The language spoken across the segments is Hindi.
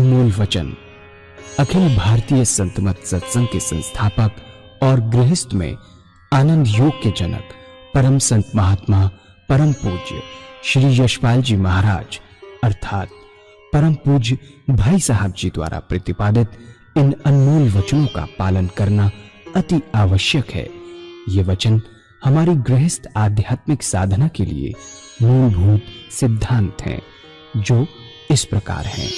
अनमोल वचन अखिल भारतीय संत मत सत्संग के संस्थापक और गृहस्थ में आनंद योग के जनक परम संत महात्मा परम पूज्य श्री यशपाल जी महाराज अर्थात परम पूज्य भाई साहब जी द्वारा प्रतिपादित इन अनमोल वचनों का पालन करना अति आवश्यक है। ये वचन हमारी गृहस्थ आध्यात्मिक साधना के लिए मूलभूत सिद्धांत हैं, जो इस प्रकार हैं।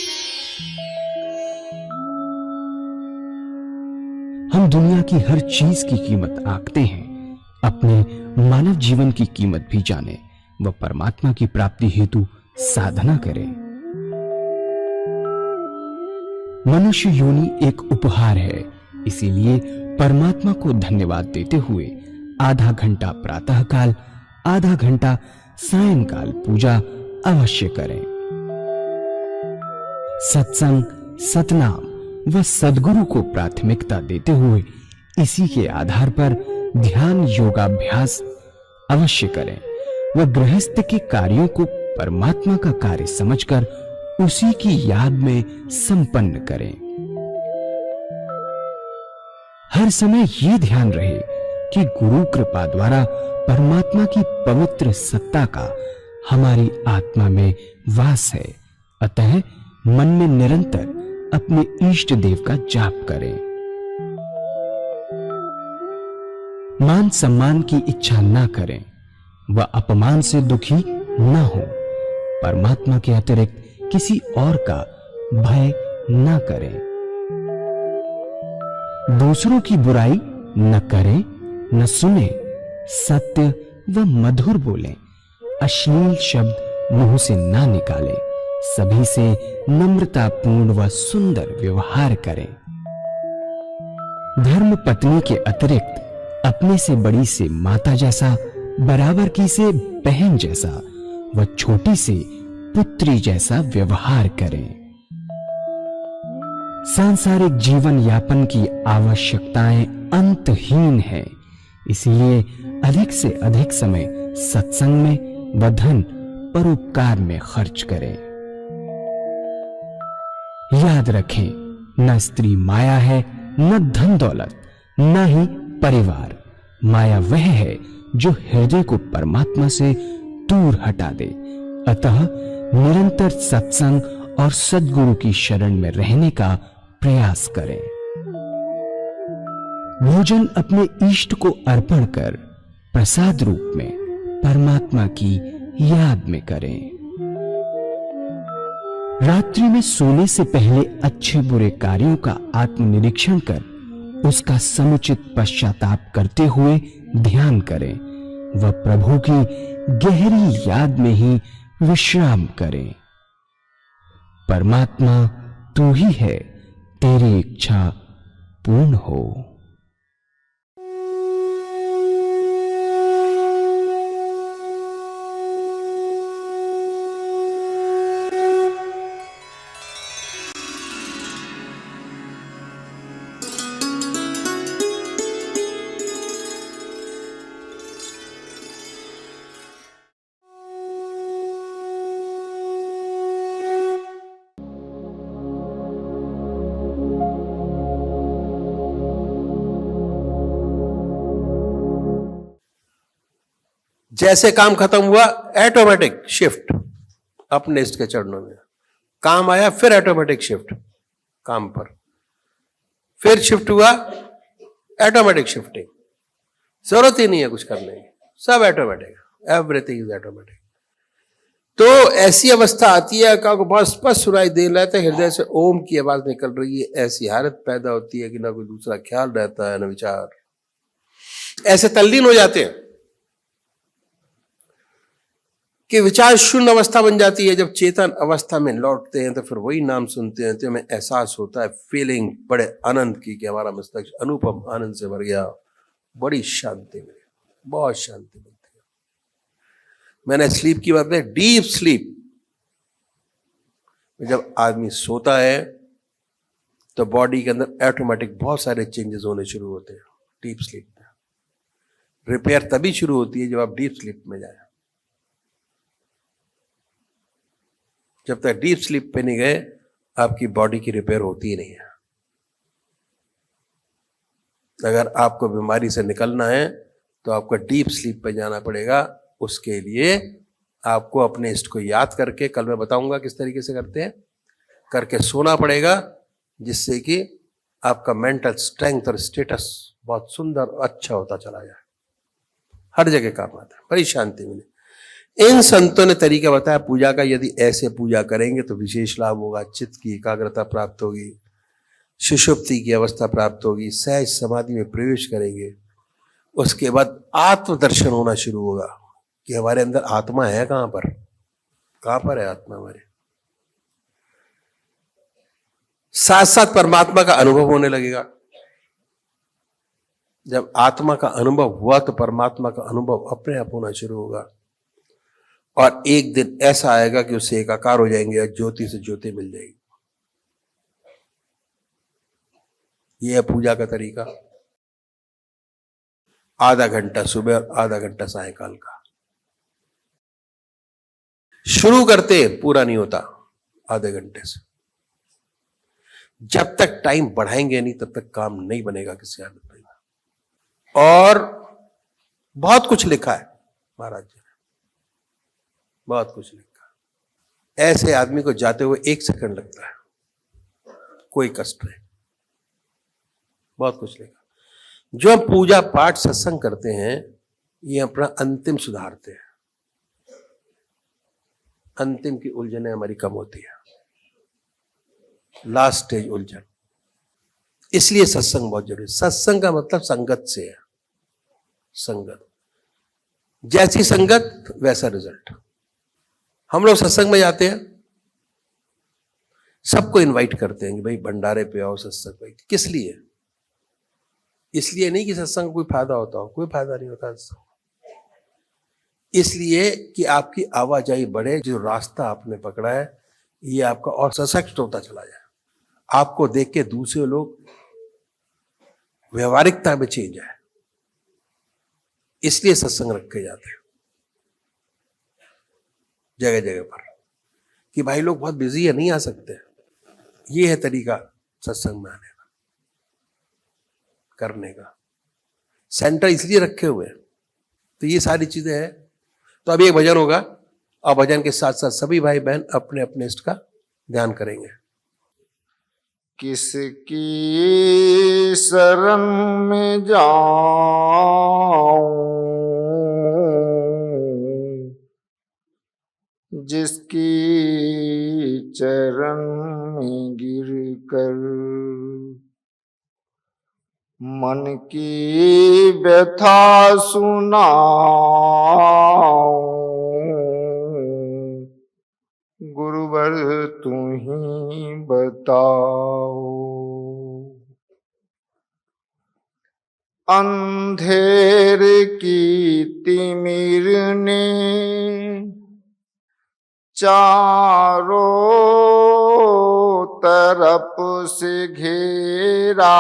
हम दुनिया की हर चीज की कीमत आंकते हैं, अपने मानव जीवन की कीमत भी जाने व परमात्मा की प्राप्ति हेतु साधना करें। मनुष्य योनि एक उपहार है, इसीलिए परमात्मा को धन्यवाद देते हुए आधा घंटा प्रातःकाल, आधा घंटा सायंकाल पूजा अवश्य करें। सत्संग, सतनाम व सद्गुरु को प्राथमिकता देते हुए इसी के आधार पर ध्यान योगाभ्यास अवश्य करें व गृहस्थ के कार्यों को परमात्मा का कार्य समझकर उसी की याद में संपन्न करें। हर समय ये ध्यान रहे कि गुरु कृपा द्वारा परमात्मा की पवित्र सत्ता का हमारी आत्मा में वास है, अतः मन में निरंतर अपने इष्ट देव का जाप करें। मान सम्मान की इच्छा ना करें व अपमान से दुखी ना हो। परमात्मा के अतिरिक्त किसी और का भय ना करें। दूसरों की बुराई न करें, न सुने, सत्य व मधुर बोलें, अश्लील शब्द मुंह से ना निकालें, सभी से नम्रतापूर्ण व सुंदर व्यवहार करें। धर्म पत्नी के अतिरिक्त अपने से बड़ी से माता जैसा, बराबर की से बहन जैसा व छोटी से पुत्री जैसा व्यवहार करें। सांसारिक जीवन यापन की आवश्यकताएं अंतहीन है, इसलिए अधिक से अधिक समय सत्संग में व धन परोपकार में खर्च करें। याद रखें, न स्त्री माया है, न धन दौलत, न ही परिवार। माया वह है जो हृदय को परमात्मा से दूर हटा दे। अतः निरंतर सत्संग और सद्गुरु की शरण में रहने का प्रयास करें। भोजन अपने इष्ट को अर्पण कर प्रसाद रूप में परमात्मा की याद में करें। रात्रि में सोने से पहले अच्छे बुरे कार्यों का आत्मनिरीक्षण कर उसका समुचित पश्चाताप करते हुए ध्यान करें व प्रभु की गहरी याद में ही विश्राम करें। परमात्मा तू ही है, तेरी इच्छा पूर्ण हो। जैसे काम खत्म हुआ, ऑटोमेटिक शिफ्ट अपने इष्ट के चरणों में। काम आया, फिर ऑटोमेटिक शिफ्ट काम पर, फिर शिफ्ट हुआ, ऑटोमेटिक शिफ्टिंग। जरूरत ही नहीं है कुछ करने की, सब ऑटोमेटिक, एवरीथिंग इज ऑटोमेटिक। तो ऐसी अवस्था आती है का बहुत स्पष्ट सुनाई दे रहा है, हृदय से ओम की आवाज निकल रही है। ऐसी हालत पैदा होती है कि ना कोई दूसरा ख्याल रहता है, ना विचार, ऐसे तल्लीन हो जाते हैं कि विचार शून्य अवस्था बन जाती है। जब चेतन अवस्था में लौटते हैं तो फिर वही नाम सुनते हैं तो हमें एहसास होता है, फीलिंग बड़े आनंद की कि हमारा मस्तिष्क अनुपम आनंद से भर गया, बड़ी शांति मिली, बहुत शांति मिलती है। मैंने स्लीप की बात है, डीप स्लीप। जब आदमी सोता है तो बॉडी के अंदर ऑटोमेटिक बहुत सारे चेंजेस होने शुरू होते हैं। डीप स्लीप में रिपेयर तभी शुरू होती है जब आप डीप स्लीप में जाए। जब तक डीप स्लीप पे नहीं गए आपकी बॉडी की रिपेयर होती ही नहीं है। अगर आपको बीमारी से निकलना है तो आपको डीप स्लीप पे जाना पड़ेगा। उसके लिए आपको अपने इष्ट को याद करके, कल मैं बताऊंगा किस तरीके से करते हैं, करके सोना पड़ेगा, जिससे कि आपका मेंटल स्ट्रेंथ और स्टेटस बहुत सुंदर और अच्छा होता चला जाए, हर जगह काम आता है, बड़ी शांति मिले। इन संतों ने तरीका बताया पूजा का, यदि ऐसे पूजा करेंगे तो विशेष लाभ होगा, चित्त की एकाग्रता प्राप्त होगी, सुषुप्ति की अवस्था प्राप्त होगी, सहज समाधि में प्रवेश करेंगे। उसके बाद आत्मदर्शन होना शुरू होगा कि हमारे अंदर आत्मा है कहां पर है आत्मा हमारे। साथ साथ परमात्मा का अनुभव होने लगेगा। जब आत्मा का अनुभव हुआ तो परमात्मा का अनुभव अपने आप होना शुरू होगा, और एक दिन ऐसा आएगा कि उससे एकाकार हो जाएंगे और ज्योति से ज्योति मिल जाएगी। यह है पूजा का तरीका। आधा घंटा सुबह और आधा घंटा सायंकाल का। शुरू करते पूरा नहीं होता आधे घंटे से। जब तक टाइम बढ़ाएंगे नहीं तब तक काम नहीं बनेगा किसी हालत में। और बहुत कुछ लिखा है महाराज जी ने, बहुत कुछ लिखा। ऐसे आदमी को जाते हुए 1 सेकंड लगता है, कोई कष्ट नहीं, बहुत कुछ लिखा। जो हम पूजा पाठ सत्संग करते हैं ये अपना अंतिम सुधारते हैं, अंतिम की उलझने हमारी कम होती है, लास्ट स्टेज उलझन। इसलिए सत्संग बहुत जरूरी। सत्संग का मतलब संगत से है। संगत, जैसी संगत वैसा रिजल्ट। हम लोग सत्संग में जाते हैं, सबको इनवाइट करते हैं कि भाई भंडारे पे आओ, सत्संग पे। किस लिए? इसलिए नहीं कि सत्संग का कोई फायदा होता हो, कोई फायदा नहीं होता सत्संग। इसलिए कि आपकी आवाजाही बढ़े, जो रास्ता आपने पकड़ा है ये आपका और सशक्त होता चला जाए, आपको देख के दूसरे लोग व्यवहारिकता में चेंज आए। इसलिए सत्संग रखे जाते हैं जगह जगह पर, कि भाई लोग बहुत बिजी है, नहीं आ सकते। ये है तरीका सत्संग में आने का, करने का। सेंटर इसलिए रखे हुए हैं। तो ये सारी चीजें हैं। तो अभी एक भजन होगा और भजन के साथ साथ सभी भाई बहन अपने अपने इष्ट का ध्यान करेंगे। किसकी शरण में जाऊं, जिसकी चरण में गिर कर मन की व्यथा सुनाऊं। गुरुवर तू ही बताओ। अंधेर की तिमिर ने चारों तरफ से घेरा,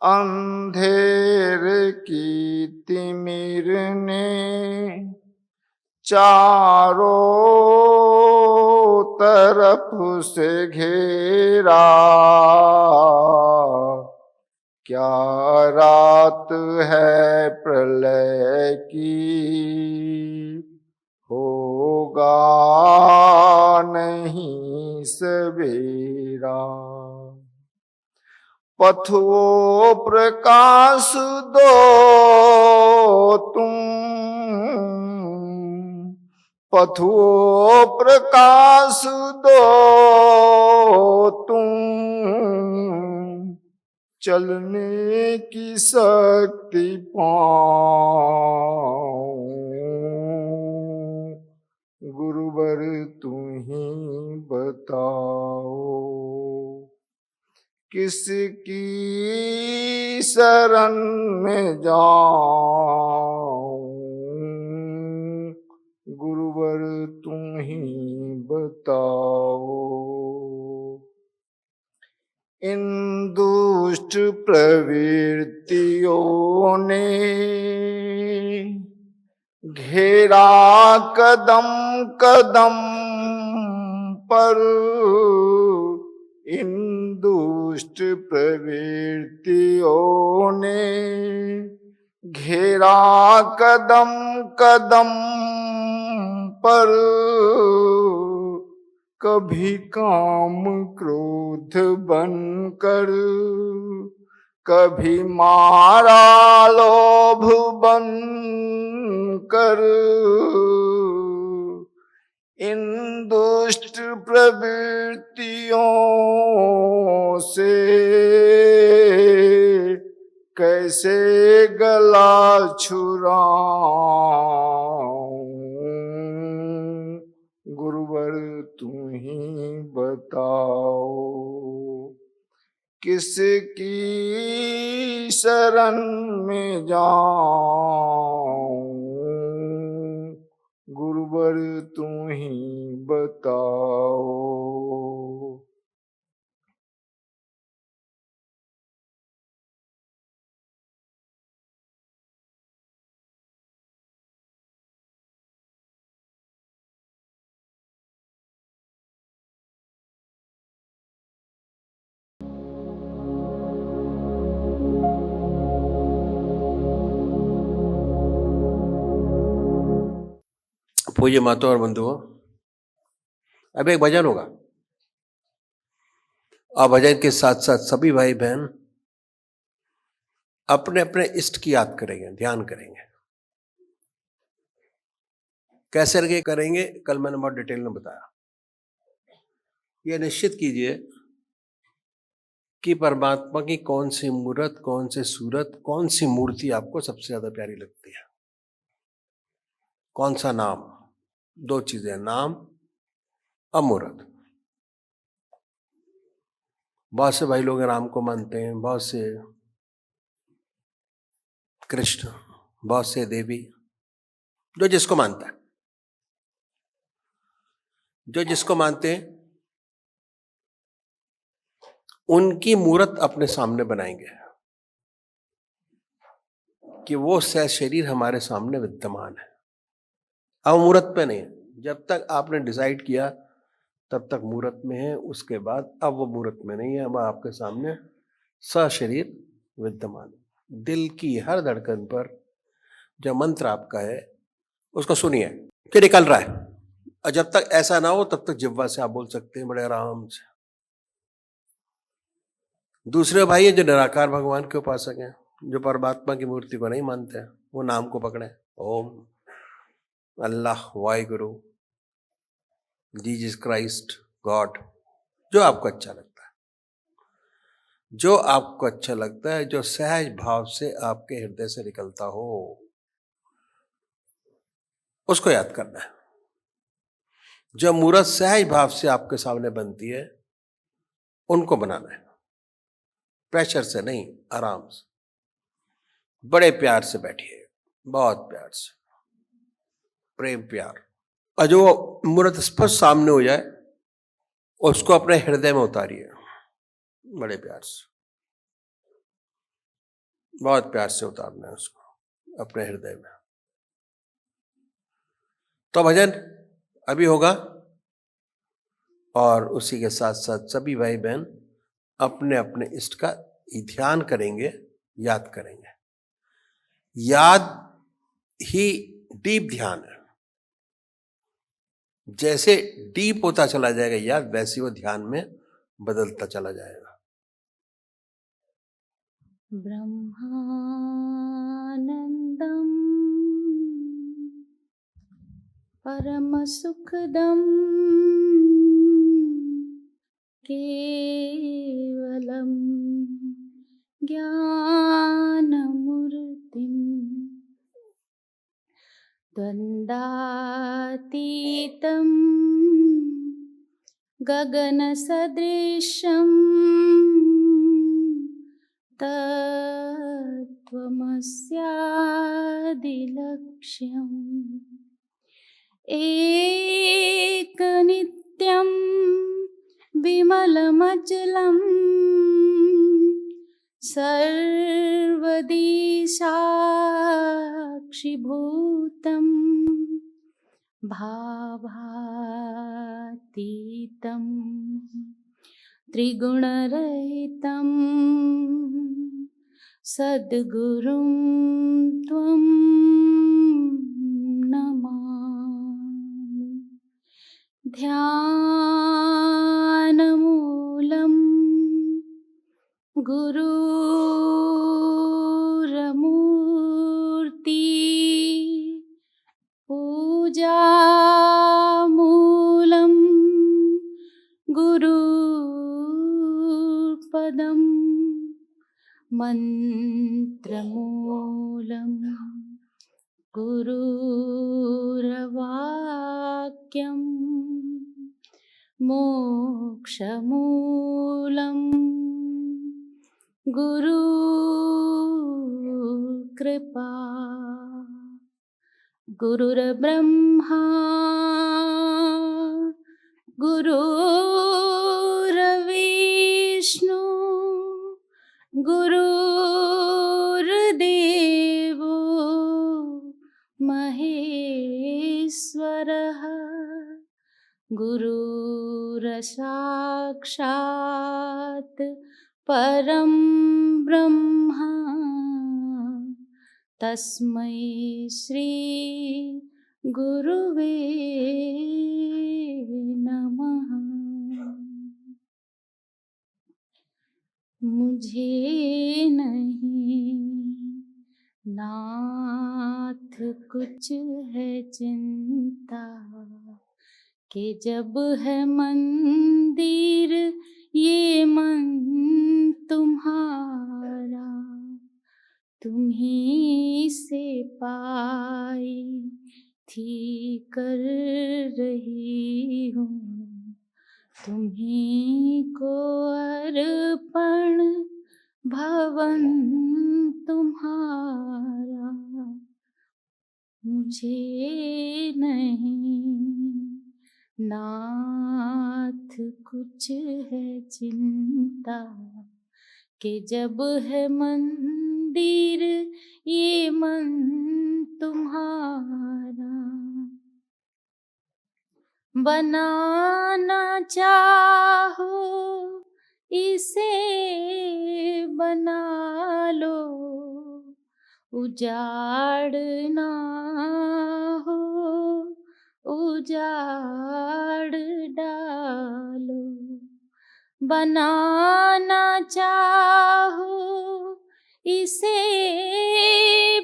अंधेर की तिमिर ने चारों तरफ से घेरा। क्या रात है प्रलय की, होगा नहीं सवेरा। पथुओं प्रकाश दो तुम, पथुओं प्रकाश दो तुम, चलने की शक्ति पाऊं। गुरुवर तू ही बताओ। किसकी शरण में जाऊं, गुरुवर तुम ही बताओ। इन दुष्ट प्रवृत्तियों ने घेरा कदम कदम, पर इन दुष्ट प्रवृत्तियों ने घेरा कदम कदम पर। कभी काम क्रोध बनकर, कभी मारा लोभ बनकर। इन दुष्ट प्रवृत्तियों से कैसे गला छुड़ाऊं, गुरुवर तू ही बताओ। किसकी शरण में जाऊं, गुरुवर तू ही बताओ। पूज्य माता और बंधुओं, अब एक भजन होगा और भजन के साथ साथ सभी भाई बहन अपने अपने इष्ट की याद करेंगे, ध्यान करेंगे। कैसे लगे करेंगे, कल मैंने बहुत डिटेल में बताया। ये निश्चित कीजिए कि परमात्मा की कौन सी मूर्त, कौन सी सूरत, कौन सी मूर्ति आपको सबसे ज्यादा प्यारी लगती है। कौन सा नाम, दो चीजें, नाम और मूर्त। बहुत से भाई लोग राम को मानते हैं, बहुत से कृष्ण, बहुत से देवी, जो जिसको मानता है। जो जिसको मानते हैं उनकी मूर्त अपने सामने बनाएंगे कि वो सह शरीर हमारे सामने विद्यमान है। अब मूर्त पे नहीं, जब तक आपने डिसाइड किया तब तक मूर्त में है, उसके बाद अब वो मूर्त में नहीं है, अब आपके सामने सशरीर विद्यमान। दिल की हर धड़कन पर जो मंत्र आपका है उसको सुनिए कि निकल रहा है, और जब तक ऐसा ना हो तब तक जिह्वा से आप बोल सकते हैं बड़े आराम से। दूसरे भाई हैं जो निराकार भगवान के उपासक हैं, जो परमात्मा की मूर्ति को नहीं मानते हैं, वो नाम को पकड़े, ओम, अल्लाह, वाहिगुरु, जीसस क्राइस्ट, गॉड, जो आपको अच्छा लगता है। जो आपको अच्छा लगता है, जो सहज भाव से आपके हृदय से निकलता हो, उसको याद करना है। जो मूर्त सहज भाव से आपके सामने बनती है उनको बनाना है, प्रेशर से नहीं, आराम से, बड़े प्यार से बैठिए, बहुत प्यार से, प्रेम प्यार। और जो मूर्त स्पष्ट सामने हो जाए उसको अपने हृदय में उतारिए, बड़े प्यार से, बहुत प्यार से उतारना है उसको अपने हृदय में। तो भजन अभी होगा और उसी के साथ साथ सभी भाई बहन अपने अपने इष्ट का ध्यान करेंगे, याद करेंगे। याद ही डीप ध्यान है। जैसे डीप होता चला जाएगा याद, वैसे वो ध्यान में बदलता चला जाएगा। ब्रह्मानन्दं परमसुखदं केवलं ज्ञानमूर्तिं द्वन्द्वातीतं गगनसदृशं तत्त्वमस्यादिलक्ष्यम् एकनित्यं विमलमचलं सर्वदी साक्षिभूतं भावातीतं त्रिगुणरहितं सद्गुरुं त्वं नमामि। ध्यानमूलं गुरुरमूर्ति पूजामूलं गुरुपदं मन्त्रमूलं गुरुर्वाक्यं मोक्षमूलं गुरुकृपा। गुरुर्ब्रह्मा गुरुर्विष्णु गुरुर्देवो महेश्वरः गुरुर्साक्षात् परं ब्रह्म तस्मै श्री गुरुवे नमः। मुझे नहीं नाथ कुछ है चिंता कि जब है मंदिर ये मन तुम्हारा, तुम्हीं से पाई थी कर रही हूँ, तुम्हीं को अर्पण भवन तुम्हारा। मुझे नहीं नाथ कुछ है चिंता कि जब है मंदिर ये मन तुम्हारा। बनाना चाहो इसे बना लो, उजाड़ना हो उजाड़ डालो। बनाना चाहो इसे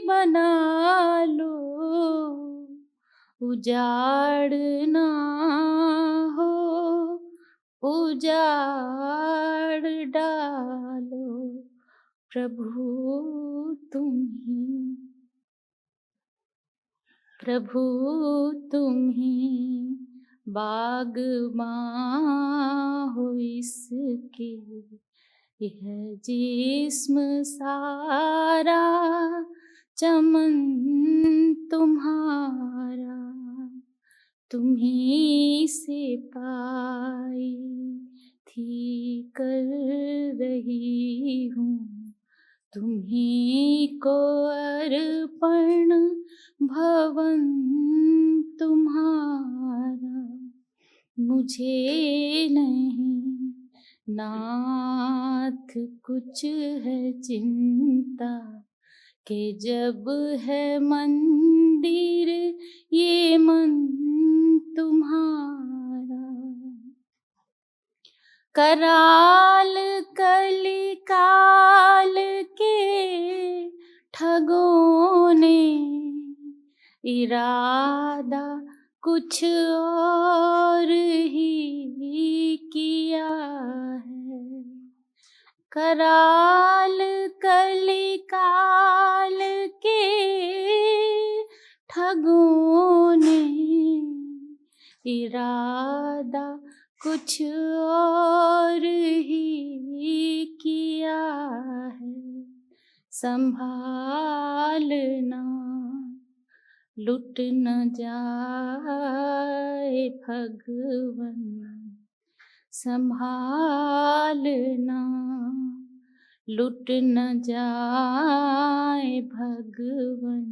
बना लो, उजाड़ना हो उजाड़ डालो। प्रभु तुम्हीं बागबां हो इसके, यह जिस्म सारा चमन तुम्हारा। तुम्हीं से पाई थी कर रही हूँ, तुम्हीं को अर्पण भवन तुम्हारा। मुझे नहीं नाथ कुछ है चिंता कि जब है मंदिर ये मन तुम्हारा। कराल कलिकाल के ठगों ने इरादा कुछ और ही किया है। कराल कलिकाल के ठगों ने इरादा कुछ और ही किया है। संभालना लुट न जाए भगवन, संभालना लुट न जाए भगवन।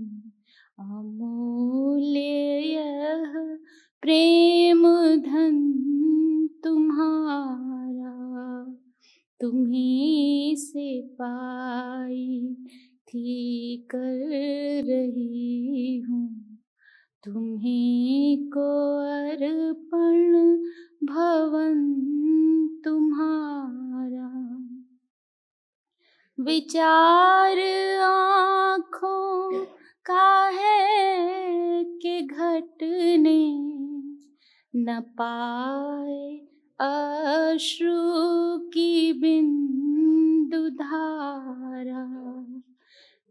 अमूल्य यह प्रेम धन तुम्हारा, तुम्ही से पाई थी कर रही हूँ, तुम्ही को अर्पण भवन तुम्हारा। विचार आँखों का है कि घटने न पाए अश्रु की बिंदु धारा।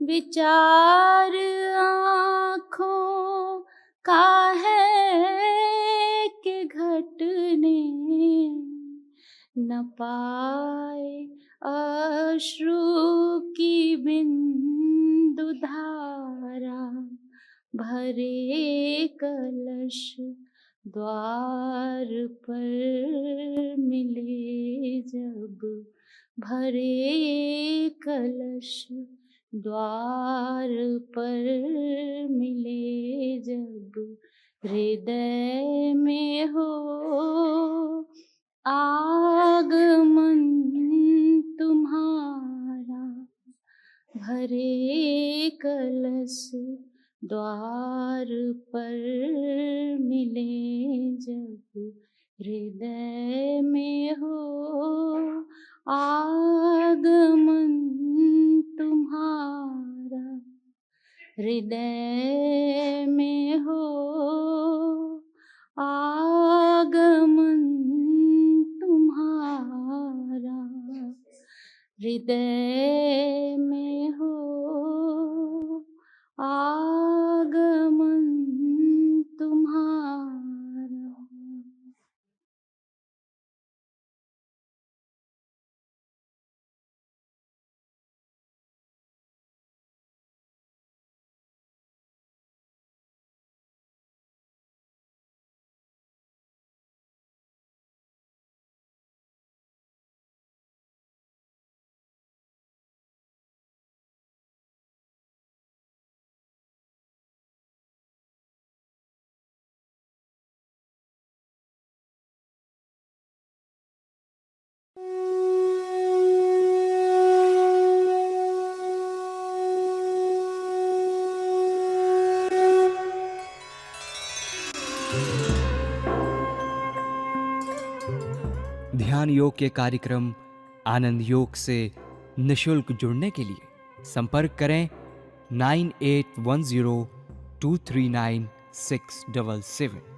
विचार आँखों का है कि घटने न पाए अश्रु की बिंदु धारा। भरे कलश द्वार पर मिले जब, भरे कलश द्वार पर मिले जब, हृदय में हो आगमन तुम्हारा। भरे कलश द्वार पर मिले जब, हृदय में हो आगमन तुम्हारा। हृदय में हो आगमन तुम्हारा। हृदय में हो आगमन तुम्हारा। ध्यान योग के कार्यक्रम आनंद योग से निशुल्क जुड़ने के लिए संपर्क करें 9810239677।